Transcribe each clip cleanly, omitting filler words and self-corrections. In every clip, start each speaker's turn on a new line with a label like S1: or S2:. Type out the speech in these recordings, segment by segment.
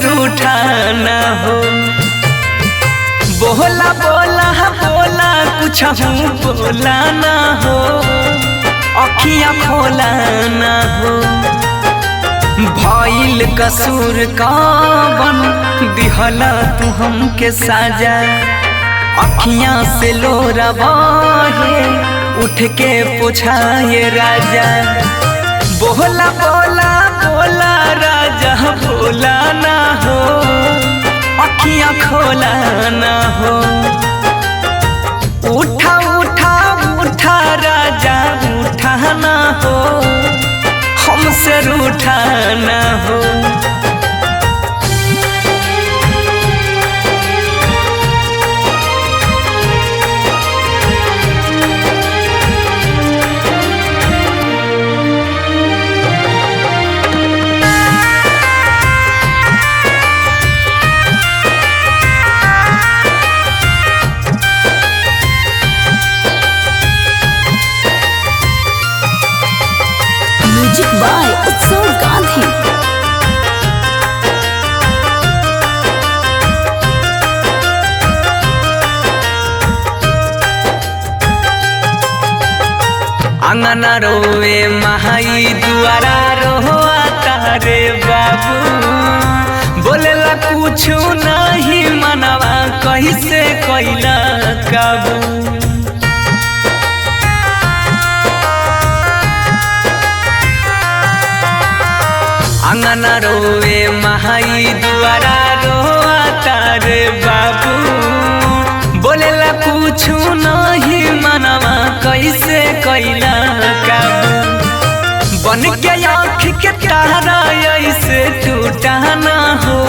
S1: रूठा ना हो। बोला बोला बोला कुछ बोला ना हो, अखियाँ खोला ना हो। भइल कसूर कवन दिहला तू हमके साजा, अखियाँ से लोरा बहे उठ के पोछाए राजा। बोला बोला बोला राजा बोला ना हो, अखियाँ खोला ना हो। उठा उठा उठा राजा उठा ना हो, हमसे रूठा ना हो।
S2: म्यूजिक बाय उत्सव गांधी।
S1: अंगना रोवे महाई दुआरा रोआ तारे बाबू, बोलेला कुछ नहीं मनवा कैसे कैला काबू। अंगना रोवे महाई दुआरा रोआ तारे बाबू, बोलेला कुछ नहीं मनवा कैसे कैला काबू। बन के आँख के तारा ऐसे टूटा ना हो,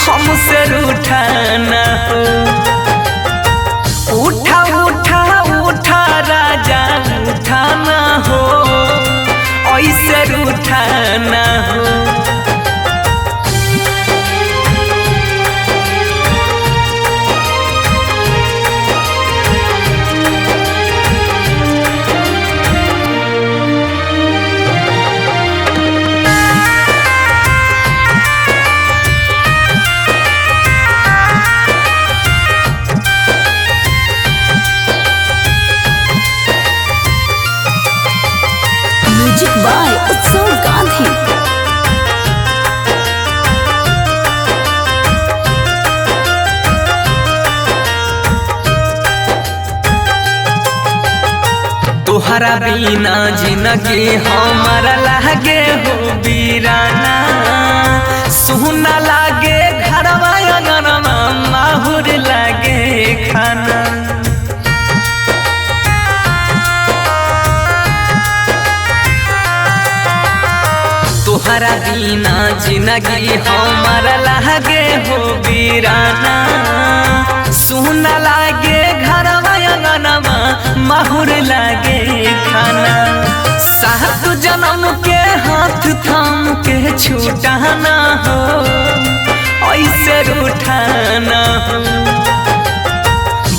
S1: हमसे रूठा ना हो। उठा उठा उठा राजा उठा ना हो, ऐसे रूठा ना हो।
S2: म्यूजिक बाय उत्सव गांधी।
S1: तोहरा बिना जिंदगी हमारा लागे हो वीराना, सुना लागे घरवा अंगनवा माहुर लागे खाना। तोहरा बिना जिंदगी हमारा लागे हो वीराना, सुना लागे घरवा अंगनवा माहुर लागे खाना। सात जन्म के हाथ थाम के छूटा ना हो, ऐसे रूठा ना हो।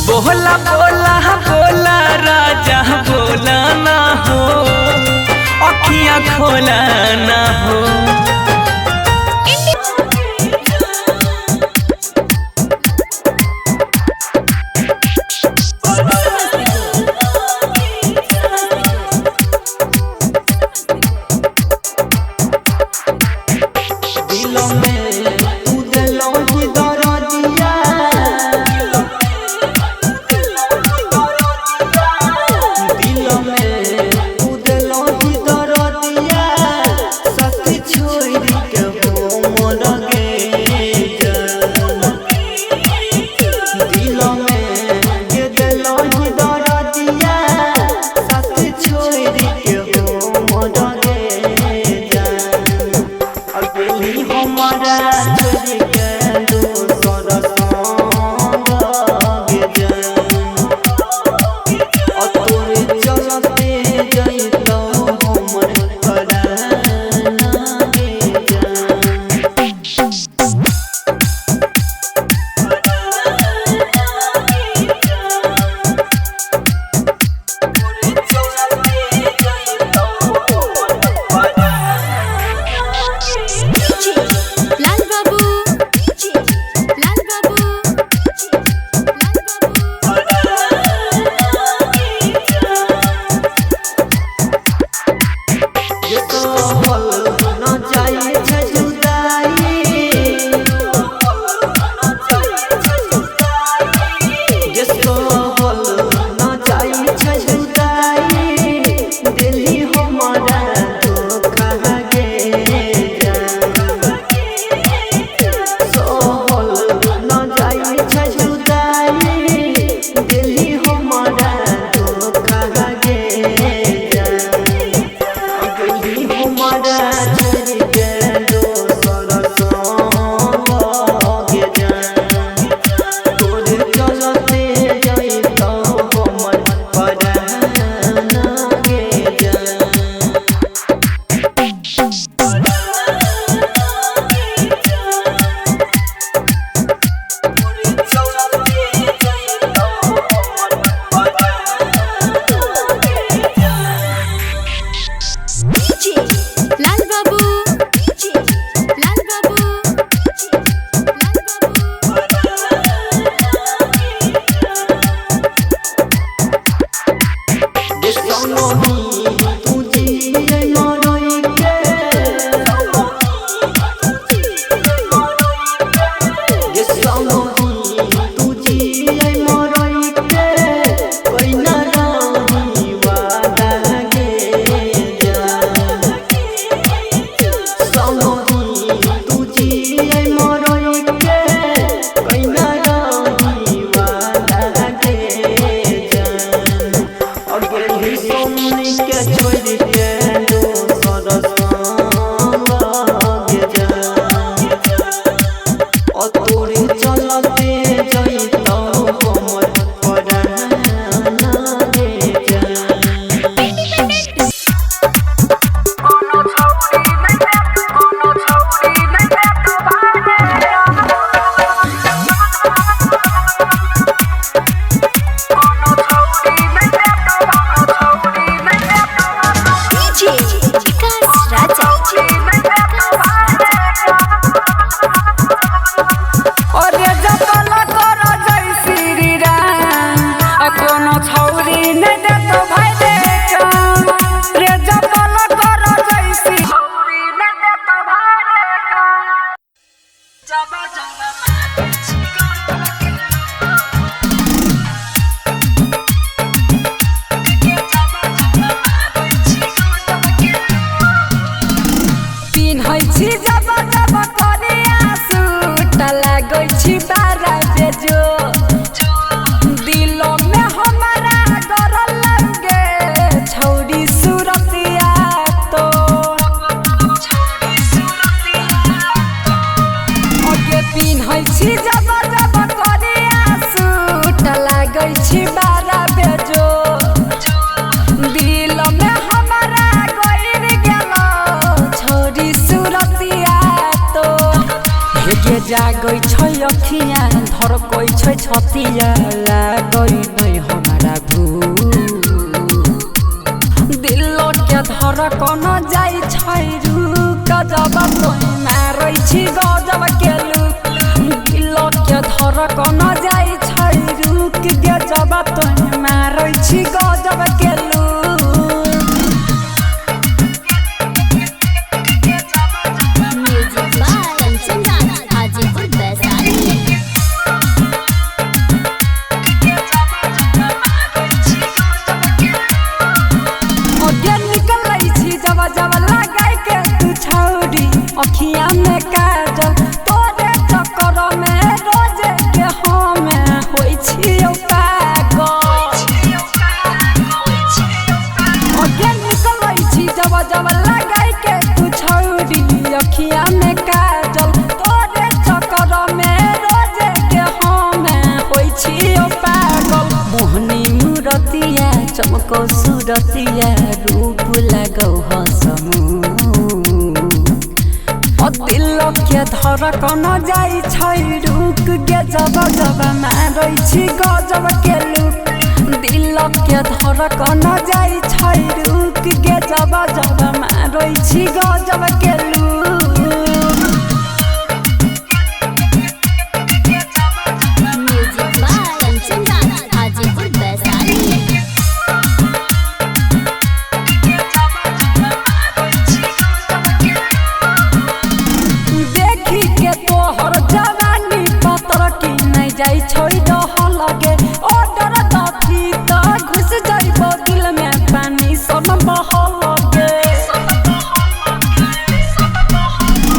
S1: बोला बोला बोला राजा बोला ना हो, अखियाँ खोला ना हो।
S3: दिल में जागै छै अखिया धड़कै छै छतिया लागै नै हमारा भू दिल के धड़कन जाइ छै रुक जब तोय मारै छी गजब के लुक दिल के धड़कन जाइ छै रुक गे जब तोय मारै छी गजब के लुक अखिया में काजल तोरे चक्कर में रोज के हम होई छियो पागल अगे निकलै छी जब जब लगाई के तू छौरी अखिया में काजल तोरे चक्कर में रोज के हम होई छियो पागल मोहनी मूरतिया चमको सूरतिया रूप लगौ हसमू दिल के धड़कन जाइ छै रुक गे जब जब मारै छी गजब के लुक दिल के धड़कन जाइ छै रुक गे जब जब मारै छी गजब के लुक जाई छोड़ दह लगे ऑर्डर दफी त घुस जाइबो दिल में पानी सन बह लगे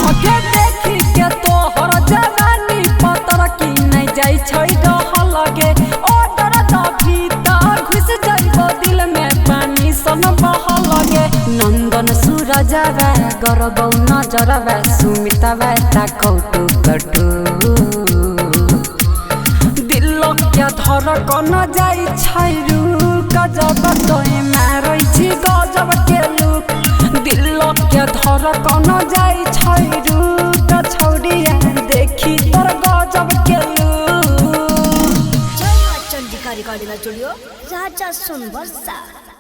S3: आगे देखी के तोहर जवानी पतर की नहीं जाई छोड़ दह लगे ऑर्डर दफी त घुस जाइबो दिल में पानी सन बह लगे नंदन सूरजवा गरबौ नजरवा सुमितवा ता कौटु कटु क्या धड़कन जाई छैरु गजब तोय मारै छी गजब के लुक दिल क्या धड़कन जाई छैरु क छौड़िया देखी तोर गजब के लुक
S4: जय चंडिका रिकॉर्डिंग स्टूडियो राजा सुन वर्षा।